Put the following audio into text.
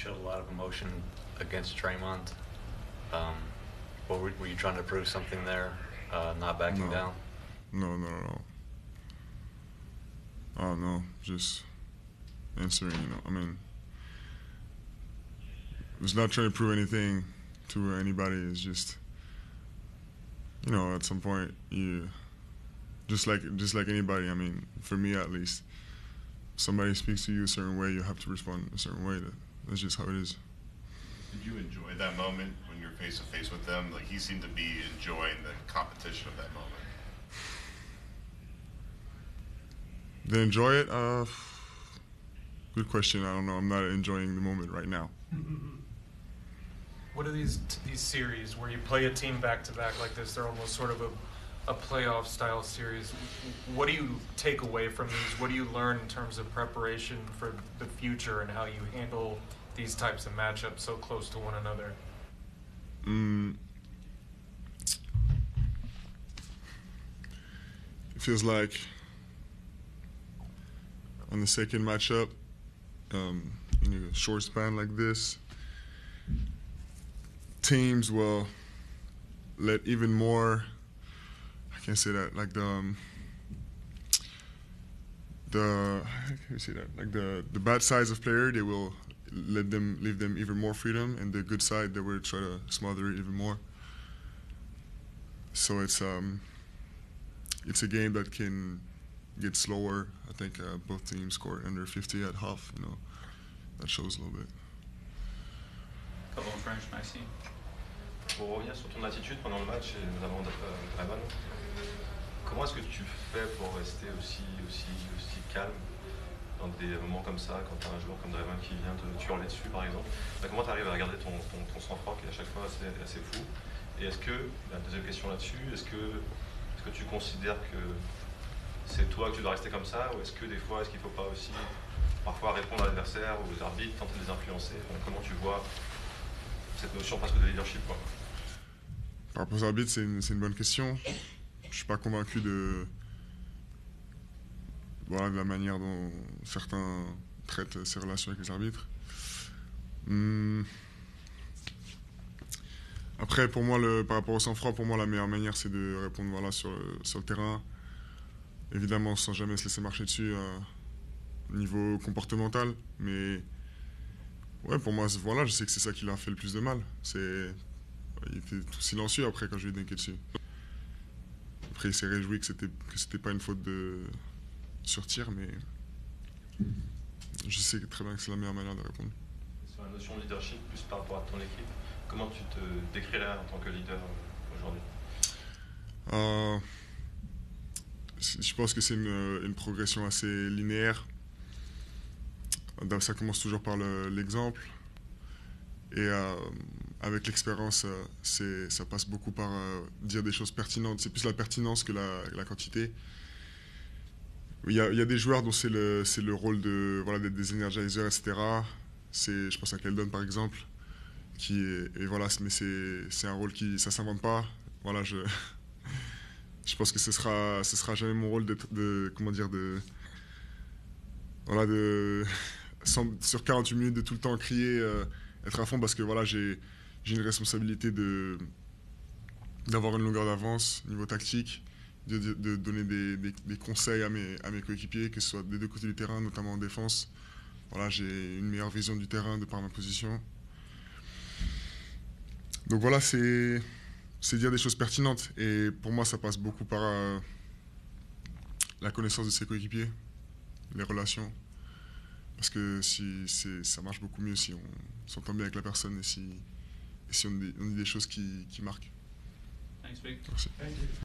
showed a lot of emotion against Draymond. Were you trying to prove something there, not backing down? No, not at all. Oh no, just answering. I mean, I was not trying to prove anything to anybody. It's just, at some point you, just like anybody. I mean, for me at least, somebody speaks to you a certain way, you have to respond a certain way. That's just how it is. Did you enjoy that moment when you're face to face with them? Like, he seemed to be enjoying the competition of that moment. Did I enjoy it? Good question. I don't know. I'm not enjoying the moment right now. What are these series where you play a team back to back like this? They're almost sort of a playoff style series. What do you take away from these? What do you learn in terms of preparation for the future and how you handle these types of matchups so close to one another? It feels like on the second matchup, in a short span like this, teams will let even more, I can't say that, like how can you say that? Like the bad sides of player, they will leave them even more freedom, and the good side, they will try to smother it even more. So it's a game that can get slower. I think both teams scored under 50 at half. That shows a little bit. Come on, French, Maxime. Pour revenir sur ton attitude pendant le match, et notamment Draymond, comment est-ce que tu fais pour rester aussi calme dans des moments comme ça, quand tu as un joueur comme Draymond qui vient te hurler dessus, par exemple? Comment tu arrives à garder ton sang-froid qui est à chaque fois assez fou? Et est-ce que, la deuxième question là-dessus, est-ce que tu considères que c'est toi que tu dois rester comme ça, ou est-ce que des fois, est-ce qu'il ne faut pas aussi parfois répondre à l'adversaire ou aux arbitres, tenter de les influencer? Comment tu vois cette notion presque de leadership, quoi? Par rapport aux arbitres, c'est une bonne question. Je ne suis pas convaincu de la manière dont certains traitent ces relations avec les arbitres. Après, pour moi, par rapport au sang-froid, pour moi, la meilleure manière, c'est de répondre sur le terrain. Évidemment, sans jamais se laisser marcher dessus au niveau comportemental. Mais ouais, pour moi, je sais que c'est ça qui leur a fait le plus de mal. Il était tout silencieux après quand je lui ai dunké dessus. Après, il s'est réjoui que c'était pas une faute de sur-tir, mais je sais très bien que c'est la meilleure manière de répondre. Sur la notion de leadership, plus par rapport à ton équipe, comment tu te décrirais en tant que leader aujourd'hui? Je pense que c'est une progression assez linéaire. Ça commence toujours par l'exemple. Et avec l'expérience, ça passe beaucoup par dire des choses pertinentes. C'est plus la pertinence que la quantité. Il y a des joueurs dont c'est le rôle d'être des energizers, etc. Je pense à Keldon par exemple, mais c'est un rôle qui ça s'invente pas. Voilà, je pense que ce sera jamais mon rôle sur 48 minutes de tout le temps crier, être à fond, parce que j'ai une responsabilité d'avoir une longueur d'avance niveau tactique, de donner des conseils à mes coéquipiers, que ce soit des deux côtés du terrain, notamment en défense. Voilà, j'ai une meilleure vision du terrain de par ma position. Donc voilà, c'est dire des choses pertinentes. Et pour moi, ça passe beaucoup par la connaissance de ses coéquipiers, les relations. Parce que ça marche beaucoup mieux si on s'entend bien avec la personne et si on dit des choses qui marquent. Thanks, Vic. Merci.